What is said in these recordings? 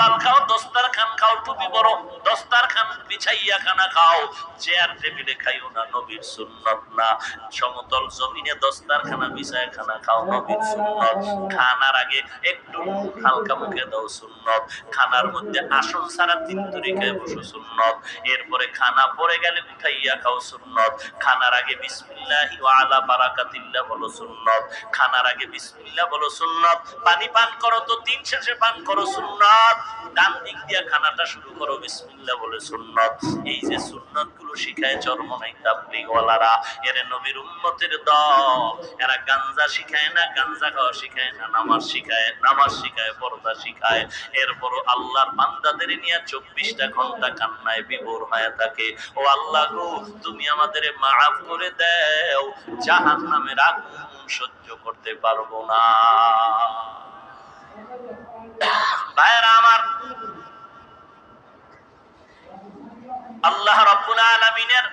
হালাল খাও, দস্তারখান খাও, টুপি পরো, দস্তারখান বিছাইয়া খানা খাও, চেয়ার টেবিলে খাইও না, নবীর সুন্নত না। সমতল জমিনে দস্তারখানা বিছায় খানা খাও, নবীর সুন্নত। খানার আগে একটু হালকা মুখে দাও, সুন্নত। খানার মধ্যে আসন ছাড়া 3 তরিকায় বসো, সুন্নত। এরপরে খানা পড়ে গেলে উঠাইয়া খাও, সুন্নত। খানার আগে বিসমিল্লাহি ওয়া আলা বারাকাতিল্লাহ বলো, সুন্নত। খানার আগে বিসমিল্লাহ বলো, সুন্নত। পানি পান করো তো দিন শেষে পান করো, সুন্নত। ডান দিক দিয়ে খানাটা শুরু করো বিসমিল্লাহ বলে, সুন্নত। এই যে সুন্নত গুলো শিখায় চরমনাই তাবলীগ ওয়ালারা, এর নবীর উম্মতের দল। এরা গাঞ্জা শিখায় না, গাঞ্জা খাওয়া শিখায় না, নামাজ শিখায়, নামাজ শিখায়, পর্দা শিখায়। এরপরও আল্লাহর বান্দাদের নিয়ে 24টা ঘন্টা কান্নায় বিভোর হয়ে থাকে। ও আল্লাহ গো, তুমি আমাদের মাফ করে দাও, জাহান্নামের আগুন সহ্য করতে পারবো না। ভাইরা আমার, আল্লাহ রাব্বুল আলামিনের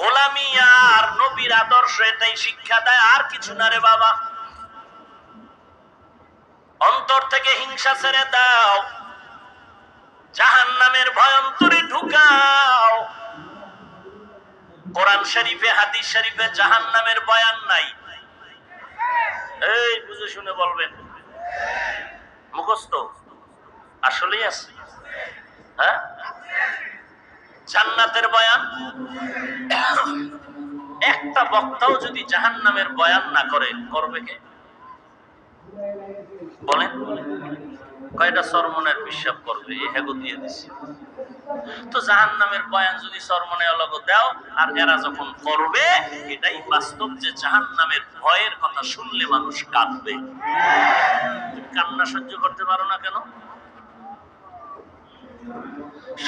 গোলামি আর নবীর আদর্শ এটাই শিক্ষা দেয়, আর কিছু না রে বাবা। অন্তর থেকে হিংসা ছেড়ে দাও, জাহান্নামের ভয় অন্তরে ঢুকাও। কোরআন শরীফে, হাদিস শরীফে জাহান্নামের বয়ান নাই। এই বুঝে শুনে বলবেন, মুখস্থ আসলেই আছে? হ্যাঁ, জান্নাতের বয়ান। একটা বক্তাও যদি জাহান্নামের বয়ান না করে, করবে কে বলেন? কয়টা সরমনের পিশাব করবে, এই হেগো দিয়ে দিছি। তো জাহান্নামের বয়ান যদি সরমনে অলগ দাও, আর এরা যখন করবে, এটাই বাস্তব যে জাহান্নামের ভয়ের কথা শুনলে মানুষ কাঁদবে। তুমি কান্না সহ্য করতে পারো না কেন?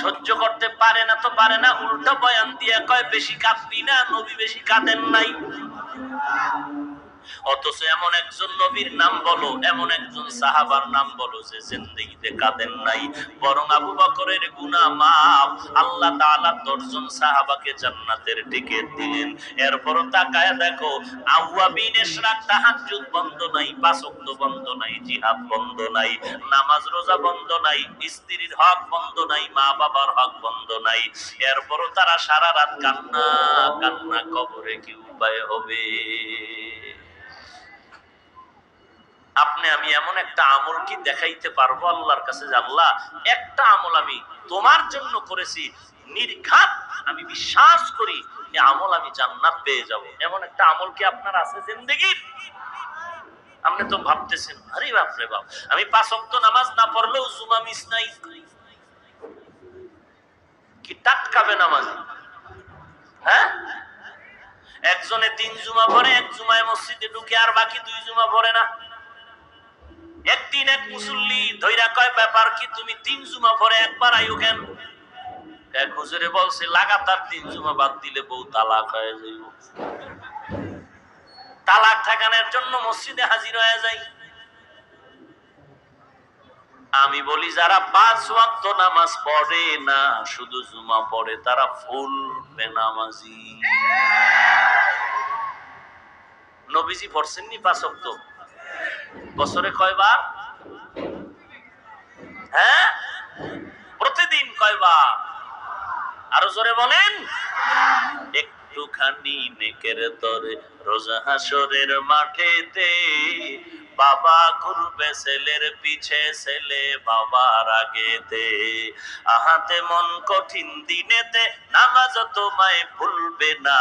সহ্য করতে পারে না তো পারে না, উল্টা বয়ান দিয়ে কয় বেশি কাঁদবি না, নবী বেশি কাঁদেন নাই। অথচ এমন একজন নবীর নাম বলো, এমন একজন সাহাবার নাম বলো যে জিন্দেগিতে কাঁদেন নাই, বরং আবু বকরের গুনাহ মাফ। আল্লাহ তাআলা 10 জন সাহাবাকে জান্নাতের টিকিট দিলেন। এরপরও তাকায় দেখো, আওয়াবিন ইশরাক, তাহাজ্জুদ বন্ধ নাই, 5 ওয়াক্ত বন্ধ নাই, জিহাদ বন্ধ নাই, নামাজ রোজা বন্ধ নাই, স্ত্রীর হক বন্ধ নাই, মা বাবার হক বন্ধ নাই। এরপরও তারা সারা রাত কান্না কান্না, কবরে কি উপায় হবে? আপনি আমি এমন একটা আমল কি দেখাইতে পারবো আল্লাহর কাছে যে আল্লাহ, একটা আমল আমি তোমার জন্য করেছি, নির্ঘাত আমি বিশ্বাস করি এই আমল আমি জান্নাত পেয়ে যাব, এমন একটা আমল কি আপনার আছে জিন্দেগির? আপনি তো ভাবতেছেন, আরে বাপ রে বাপ, আমি 5 ওয়াক্ত নামাজ না পড়লেও জুমা মিস নাই। কি টাটকাবে নামাজ? হ্যাঁ, একজনে 3 জুমা পড়ে, এক জুমায় মসজিদে ঢুকে, আর বাকি 2 জুমা পড়ে না। একদিন এক মুসল্লি ধইরা কয়, ব্যাপার কি, তুমি 3 জুমা পরে একবার আইও কেন? এক হুজুরে বলছে, লাগাতার 3 জুমা বাদ দিলে বউ তালাক হয়ে যাইব, তালাক ঠেকানোর জন্য মসজিদে হাজির হয়ে যাই। আমি বলি, যারা 5 ওয়াক্ত নামাজ পড়ে না, শুধু জুমা পড়ে, তারা ফুল বেনামাজি। নবীজি পড়ছেননি 5 ওয়াক্ত? বছরে কয়বার? হ্যাঁ, প্রতিদিন কয়বার? আরো জোরে বলেন। একটুখানি নেকের তরে রোজ হাসরের মাঠেতে, বাবা ঘুরবে ছেলের পিছে, ছেলে বাবার আগেতে। আহাতে মন কঠিন দিনেতে, নামাজ তোমায় ভুলবে না,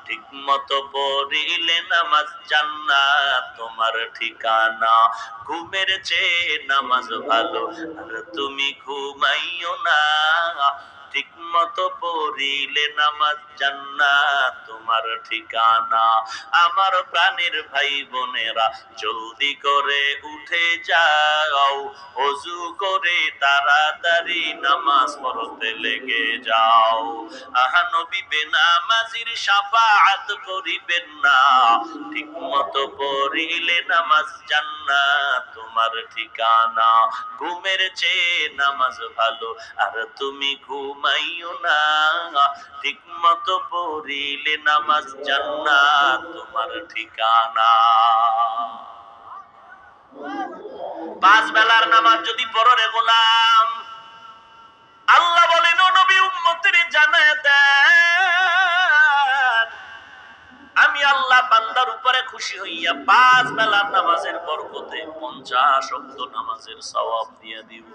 ঠিক মতো পড়িলে নামাজ জান্নাত তোমার ঠিকানা। ঘুমের চেয়ে নামাজ ভালো, আর তুমি ঘুমাইও না, ঠিক মতো পড়িলে নামাজ জান্নাত তোমার ঠিকানা। আমার প্রাণের ভাই বোনেরা, জলদি করে উঠে যাও, ওযু করে তাড়াতাড়ি নামাজ পড়তে লেগে যাও। আহা নবী বেনামাজির শাফাআত করিবেন না, ঠিক মতো পড়িলে নামাজ জান্নাত তোমার ঠিকানা। ঘুমের চেয়ে নামাজ ভালো, আর তুমি ঘুমাইও না, ঠিক মতো পড়িলে নামাজ জান্নাত তোমার ঠিকানা। পাঁচ বেলার নামাজ যদি পড়ো রে গোলাম, আল্লাহ বলেন ও নবী উম্মতের জানায় দেন, আমি আল্লাহ বান্দার উপরে খুশি হইয়া পাঁচ বেলার নামাজের বরকতে 50 ওয়াক্ত নামাজের সওয়াব দিয়ে দিব।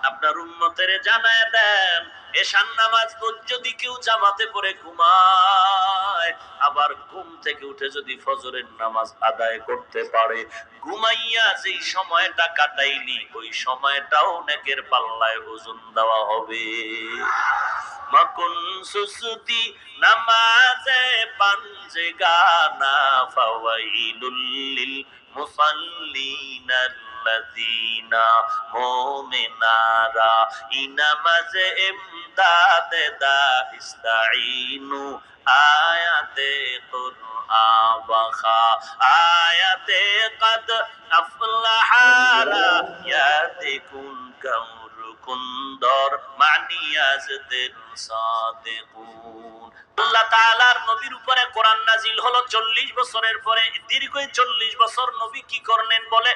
আপনার উম্মতের জানায় দেন, এশার নামাজ যদি কেউ জামাতে পড়ে ঘুমায়, আবার ঘুম থেকে উঠে যদি ফজরের নামাজ আদায় করতে পারে, ঘুমাইয়া যেই সময়টা কাটাইলি ওই সময়টাও নেকের পাল্লায় ওজন দেওয়া হবে। মাকুন সুসুতি নামাজে পাঞ্জে গানা ফাওয়াইলুল লিল মুসাল্লিনা আল্লাযীনা মুমিনারা ইনামাজে ইমদাদে দা ইস্তাঈনু আয়াতে কুরআন আয়াতে কদ আফলাহারা ইয়াতিকুন কুন্দর মানিয়াজদের সাদিকুন। আল্লাহ তাআলার নবীর উপরে কোরআন নাজিল হলো 40 বছরের পরে। দীর্ঘ 40 বছর নবী কি করলেন বলে,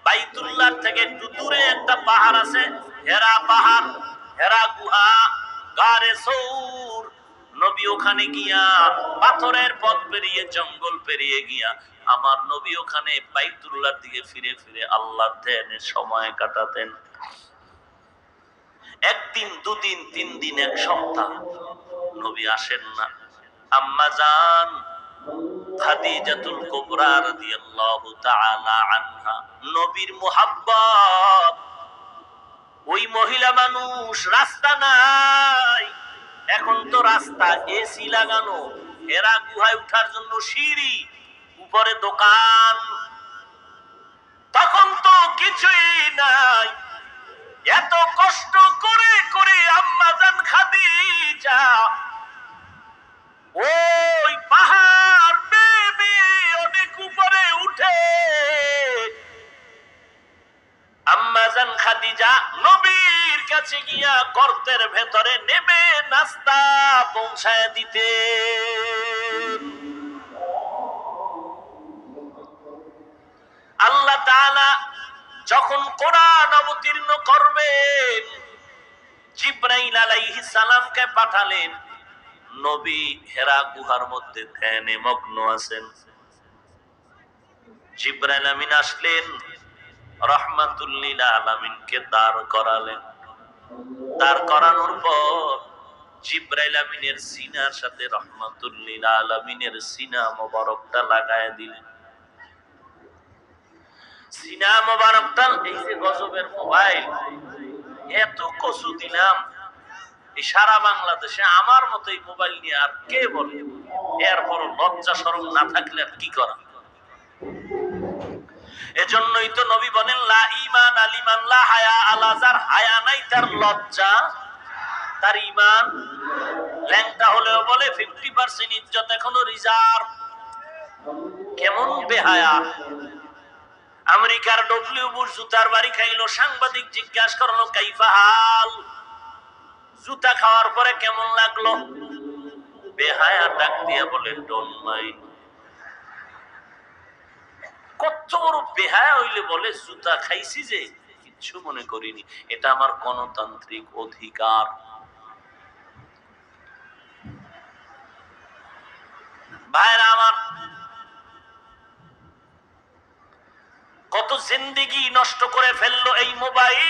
বাইতুল্লাহ থেকে একটু দূরে একটা পাহাড় আছে, হেরা পাহাড়, হেরা গুহা, গারে সৌর। নবী ওখানে গিয়া পাথরের পথ পেরিয়ে জঙ্গল পেরিয়ে গিয়া আমার নবী ওখানে বাইতুল্লাহর দিকে ফিরে ফিরে আল্লাহর ধ্যানে সময় কাটাতেন। একদিন, দুদিন, 3 দিন, এক সপ্তাহ নবী আসেন না। আম্মা জান খাদিজাতুল কুবরা রাদিয়াল্লাহু তাআলা আনহা, নবীর মুহাব্বত, ওই মহিলা মানুষ, রাস্তা নাই, এখন তো রাস্তা এসি লাগানো, হেরা গুহায় উঠার জন্য সিঁড়ি, উপরে দোকান, তখন তো কিছুই নাই। এত কষ্ট করে করে আম্মা জান খাদিজা ওই পাহাড় বেয়ে অনেক উপরে উঠে আম্মা জান খাদিজা নবীর কাছে গিয়া গর্তের ভেতরে নেমে নাস্তা পৌঁছায় দিতে। আল্লাহ তাআলা যখন কোরআন অবতীর্ণ করবেন, জিবরাইল আলাইহিস সালামকে পাঠালেন। নবী হেরা গুহার মধ্যে ধ্যানে মগ্ন আছেন। জিবরাইল আমিন আসলেন, রাহমাতুল লিল আলামিনকে দাঁড় করালেন। দাঁড় করানোর পর জিবরাইল আমিনের সিনার সাথে রাহমাতুল লিল আলামিনের সিনা মোবারকটা লাগায় দিলেন। সিনা মোবারকটা, এই যে গজবের মোবাইল, এত কসু দিলাম, এই সারা বাংলাদেশে আমার মতো এই মোবাইল নিয়ে আর কে বলে? এরপর লজ্জা শরম না থাকলে আর কি করা? এজন্যই তো নবী বলেন, লা ঈমান আলিমান লা হায়া আলা, যার হায়া নাই তার লজ্জা, তার ঈমান ল্যাংটা হলেও বলে 50% ইজ্জত এখনো রিজার্ভ। কেমন বেহায়া! আমেরিকার ডব্লিউ বুশ জুতার বাড়ি খাইলো, সাংবাদিক জিজ্ঞাসা করলো কাইফা হাল, জুতা খাওয়ার পরে কেমন লাগলো? বেহায়া ডাক দিয়া বলে ডোন্ট মাইন্ড। কত বড় বেহায়া হইলে বলে জুতা খাইছি যে কিচ্ছু মনে করিনি, এটা আমার গণতান্ত্রিক অধিকার। ভাইরা আমার, কত জিন্দেগি নষ্ট করে ফেললো এই মোবাইল,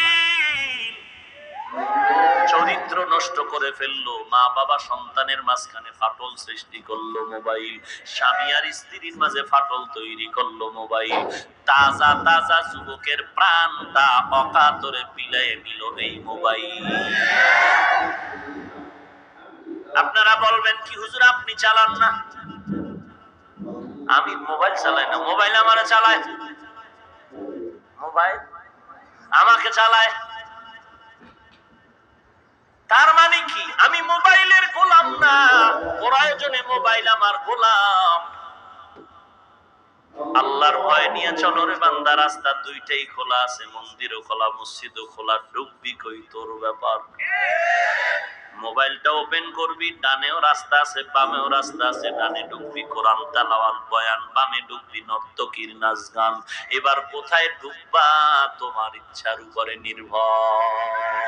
চরিত্র নষ্ট করে ফেললো, মা বাবা সন্তানের মাঝখানে ফাটল সৃষ্টি করলো মোবাইল, স্বামী আর স্ত্রীর মাঝে ফাটল তৈরি করলো মোবাইল, তাজা তাজা যুবকের প্রাণটা অকাতরে বিলায়ে নিল এই মোবাইল। আপনারা বলবেন কি হুজুর আপনি চালান না? আমি মোবাইল চালাই না, মোবাইল আমারে চালায়, মোবাইল আমাকে চালায়। তার মানে কি আমি মোবাইলের গোলাম না, প্রয়োজনে মোবাইল আমার গোলাম। আল্লাহর ভয় নিয়ে চলো রে বান্দা, রাস্তা দুইটাই খোলা আছে, মন্দিরও খোলা, মসজিদও খোলা, ডুববি কই তোর ব্যাপার। মোবাইলটা ওপেন করবি, ডানেও রাস্তা আছে বামেও রাস্তা আছে। ডানে ঢুকবি কোরআন তেলাওয়াত বয়ান, বামে ঢুকবি নর্তকীর নাচ গান। এবার কোথায় ঢুকবা তোমার ইচ্ছার উপরে নির্ভর।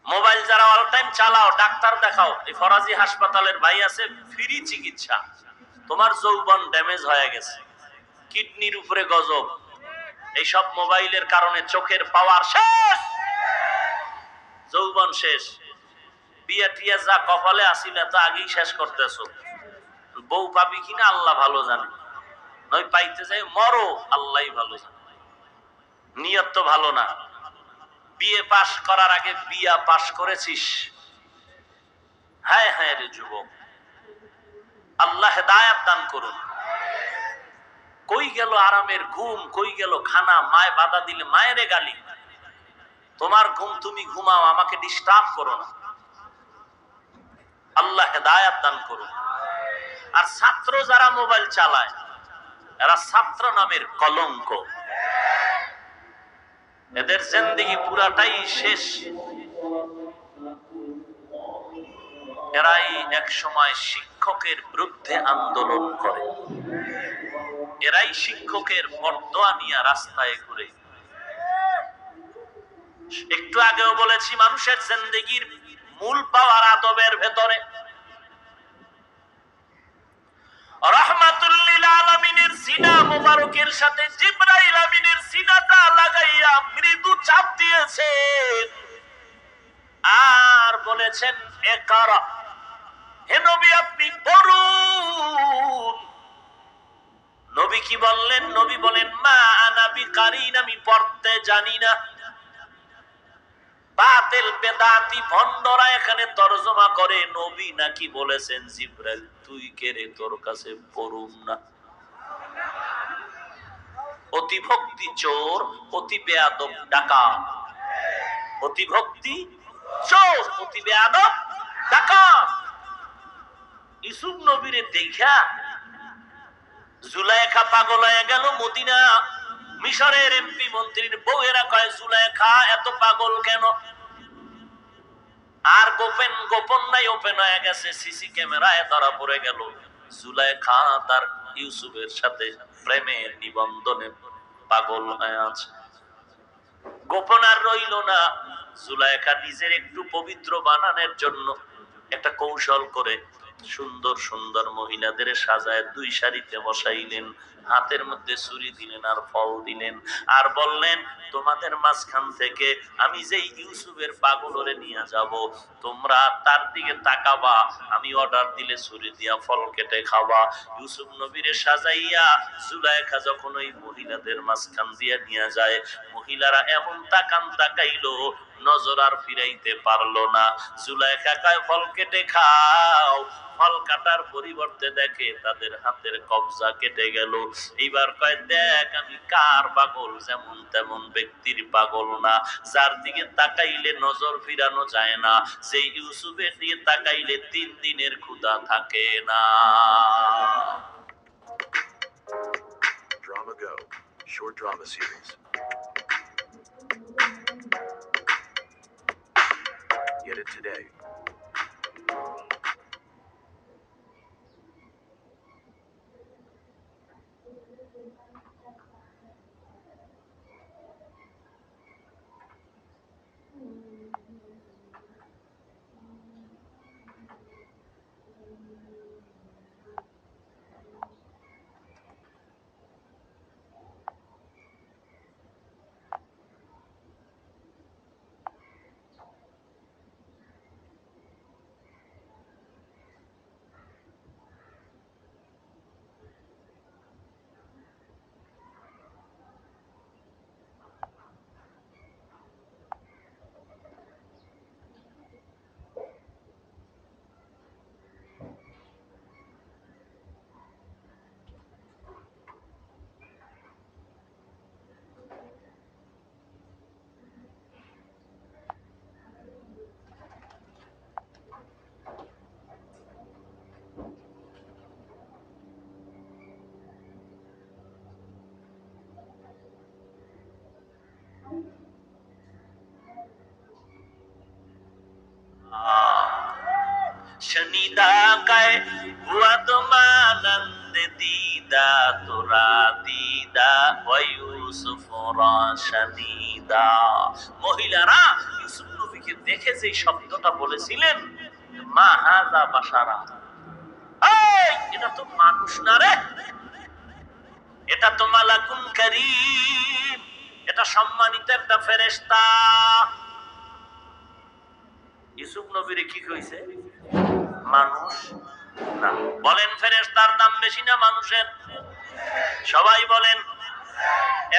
মোবাইল যারা অল টাইম চালাও, ডাক্তার দেখাও। এই ফরাজি হাসপাতালের ভাই আছে, ফ্রি চিকিৎসা। তোমার যৌবন ড্যামেজ হয়ে গেছে, কিডনির উপরে গজব। এইসব মোবাইলের কারণে চোখের পাওয়ার শেষ, যৌবন শেষ। বিয়ে টিয়া যা কপালে আসিল তা আগেই শেষ করতেছো। বউ পাবি কিনা আল্লাহ ভালো জানে, নয় পাইতে যাই মরো, আল্লাহ ভালো জানে। নিয়ত তো ভালো না। বিয়ে পাশ করার আগে বিয়া পাশ করেছিস। হ্যাঁ হ্যাঁ রে যুবক, আল্লাহ হেদায়েত দান করুন। কই গেল আরামের ঘুম, কই গেল খানা? মায় বাধা দিলে মায়েরে গালি। তোমার ঘুম তুমি ঘুমাও, আমাকে ডিস্টার্ব করো না। আল্লাহ হেদায়েত দান করুন। আর ছাত্র যারা মোবাইল চালায়, এরা ছাত্র নামের কলঙ্ক। এদের জিন্দেগি পুরাটাই শেষ। এরাই এক সময় শিক্ষকের বিরুদ্ধে আন্দোলন করে, এরাই শিক্ষকের বরদোয়া নিয়ে রাস্তায় ঘুরে। একটু আগেও বলেছি, মানুষের জিন্দেগির মূল পাওয়ার আদবের ভেতরে। রাহমাতুল লিল আলামিনের সিনা মুবারকের সাথে জিবরাইল আমিনের সিনাটা লাগাইয়া মৃদু চাপ দিয়েছেন আর বলেছেন, ইকরা, হে নবী আপনি পড়ুন। নবী কি বললেন? নবী বলেন, মা আনা বিকারিন, আমি পড়তে জানি না। বাতিল বেদাতি ভণ্ডরা এখানে তরজমা করে, নবী নাকি বলেছেন জিবরাইল তুই কে রে, তোর কাছে পড়ুম না। অতি ভক্তি চোর, অতি বেয়াদব ডাকাত। অতি ভক্তি চোর, অতি বেয়াদব ডাকাত। ইউসুফ নবীরে দেখা জুলাইখা পাগল হয়ে গেল। মদিনা মিশরের এমপি মন্ত্রীর বউয়েরা কয়, জুলাইখা এত পাগল কেন? আর গোপন গোপন নাই, ওপেন হয়ে গেছে, সিসি ক্যামেরায় ধরা পড়ে গেল। জুলাইখা তার ইউসুফের সাথে প্রেমের নিবন্ধনে পাগল হয়ে আছে। গোপন আর রইল না। জুলাইখা নিজের একটু পবিত্র বানানোর জন্য একটা কৌশল করে সুন্দর সুন্দর মহিলাদের সাজায় দুই সারিতে বসাইলেন, হাতের মধ্যে ছুরি দিলেন আর ফল দিলেন, আর বললেন তোমাদের মাঝখান থেকে আমি যে ইউসুফের পাগলরে নিয়ে যাব, তোমরা তার দিকে তাকাবা, আমি অর্ডার দিলে ছুরি দিয়া ফল কেটে খাবা। ইউসুফ নবীরে সাজাইয়া জুলাইখা যখন ওই মহিলাদের মাঝখান দিয়ে নিয়ে যায়, মহিলারা এমন তাকান তাকাইলো, নজর আর ফিরাইতে পারলো না। জুলাইখা কয় ফল কেটে খাও। ফল কাটার পরিবর্তে দেখে তাদের হাতের কবজা কেটে গেল। এইবার কয় দেখ আমি কার পাগল, যেমন তেমন ব্যক্তির পাগল না, যার দিকে তাকাইলে নজর ফিরানো যায় না, সেই ইউসুফের দিকে তাকাইলে 3 দিনের ক্ষুধা থাকে না। Drama Go, short drama series. Get it today. शनिदा काय हुआ तो मानंद दीदा तुरा दीदा वयूसुफ शनिदा। মহিলারা ইউসুফ নবীকে দেখে যে শব্দটা বলেছিলেন, মা হাযা বাশারা, এই এটা তো মানুষ না রে, এটা তো মালাকুন কারীম, এটা সম্মানিত একটা ফেরেশতা। ইউসুফ নবীরে কি কইছে? মানুষ না। বলেন ফেরেশতার দাম বেশি না মানুষের? সবাই বলেন।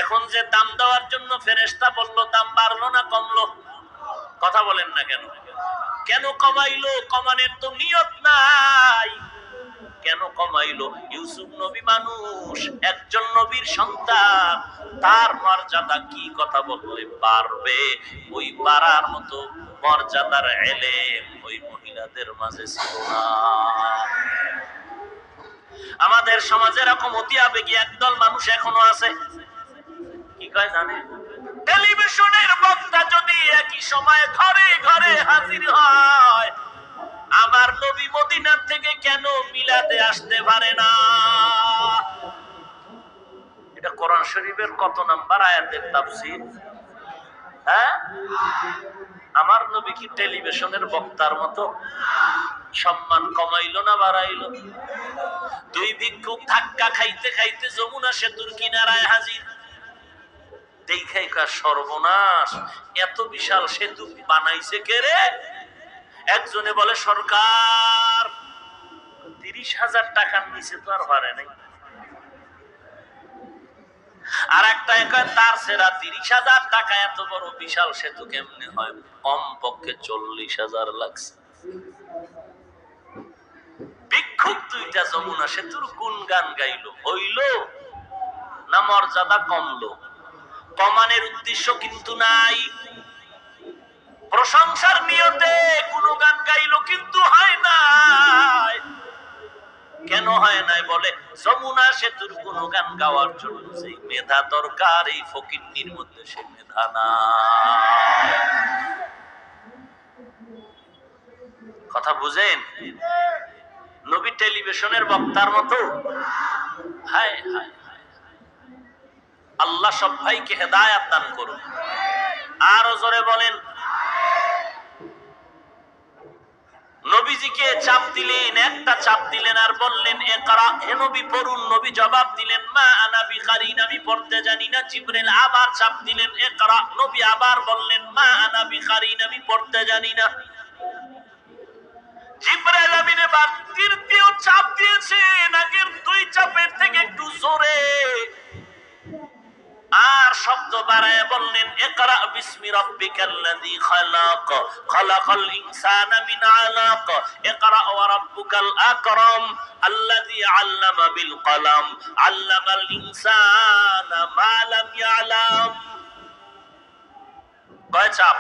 এখন যে দাম দেওয়ার জন্য ফেরেশতা বললো, দাম বাড়লো না কমলো? কথা বলেন না কেন? কেন কমাইলো? কমানোর তো নিয়ত নাই। কেন কমাইলো? ইউসুফ নবী মানুষ, একজন নবীর সন্তান, তার মর্যাদা কি কথা বললে পারবে? ওই পারার মতো মর্যাদার এলেম ওই মহিলাদের মাঝে ছিল না। আমাদের সমাজে এরকম অতি আবেগী একদল মানুষ এখনো আছে। কি কয় জানেন? টেলিভিশনের বক্তা যদি একই সময় ঘরে ঘরে হাজির হয়, আমার নবী মদিনা থেকে কেন মিলাদে আসতে পারে না? এটা কোরআন শরীফের কত নাম্বার আয়াতের তাফসীর? হ্যাঁ, আমার নবী কি টেলিভিশনের বক্তার মতো সম্মান কমাইলো না বাড়াইলো? দুই ভিক্ষুক ধাক্কা খাইতে খাইতে যমুনা সেতুর কিনারায় হাজির। দেখাই কার সর্বনাশ, এত বিশাল সেতু বানাইছে কে রে? একজনে বলে সরকার, 30,000 টাকার নিচে তো আর পারে নাই। আর একটা তার সেরা 30,000 টাকা এত বড় বিশাল সেতু কেমনে হয়? কম পক্ষে 40,000 লাগছে। ভিক্ষুক দুইটা যমুনা সেতুর গুণগান গাইলো, হইল না মর্যাদা কমলো? কমানের উদ্দেশ্য কিন্তু নাই, প্রশংসার নিয়তে গুণগান গাইলো কিন্তু হয় নাই। কেন হয় নাই? বলে যমুনা সেতুর গুণগান গাওয়ার জন্য যে মেধা দরকার এই ফকিন্নির মধ্যে সে মেধা না। কথা বুঝেন? নবী টেলিভিশনের বক্তার মতো? হায় হায়, আল্লাহ সব ভাইকে হেদায়েত দান করুন। আরো জোরে বলেন। নবীজিকে চাপ দিলেন, একটা চাপ দিলেন আর বললেন ইকরা, হে নবী পড়ুন। নবী জবাব দিলেন মা আনা বিকারিন, আমি পড়তে জানি না। জিবরিল আবার চাপ দিলেন ইকরা, নবী আবার বললেন মা আনা বিকারিন, আমি পড়তে জানি না। জিবরাইল আমিন এবার তৃতীয় চাপ দিয়েছেন, আগের দুই চাপের থেকে একটু জোরে, আর শব্দ বাড়ায় বললেন ইকরা বিসমি রাব্বিকাল্লাযী খালাক, খালাকাল ইনসানা মিন আলাক, ইকরা ওয়া রাব্বুকাল আকরাম আল্লাযী আল্লামা বিল কলম, আল্লামাল ইনসানা মা লাম ইয়ালাম। কয় চাপ?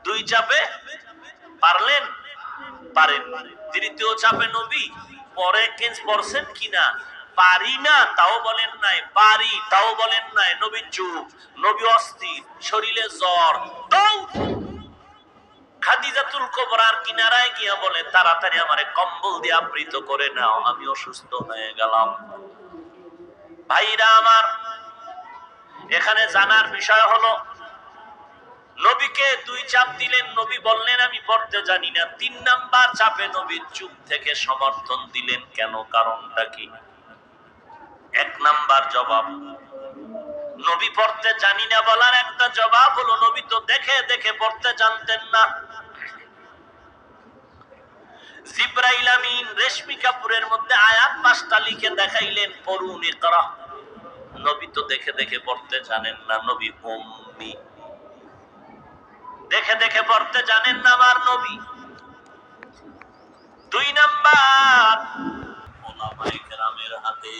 দুই চাপে পারলেন? পারেন। তৃতীয় চাপে নবী পরে পড়ছেন কিনা? পারি না তাও বলেন নাই, পারি তাও বলেন নাই। নবী চুপ, নবী অস্থির, শরীরে জ্বর। খাদিজাতুল কুবরার কিনারায় গিয়া বলে তাড়াতাড়ি আমারে কম্বল দিয়ে আবৃত করে নাও, আমি অসুস্থ হয়ে গেলাম। ভাইরা আমার, এখানে জানার বিষয় হলো নবীকে দুই চাপ দিলেন, নবী বললেন আমি পড়তে জানি না। 3 নাম্বার চাপে নবী চুপ থেকে সমর্থন দিলেন। কেন? কারণটা কি? 1 নাম্বার জবাব, নবী পড়তে জানি না বলার একটা জবাব হলো নবী তো দেখে দেখে পড়তে জানতেন না। জিবরাইল আমিন রেশমি কাপুরের মধ্যে আয়াত 5টা লিখে দেখাইলেন, পড়ুন ইকরা। নবী তো দেখে দেখে পড়তে জানেন না, নবী উম্মি, দেখে দেখে পড়তে জানেন না আমার নবী। 2 নাম্বার ওলামায়ে কেরামের হাতে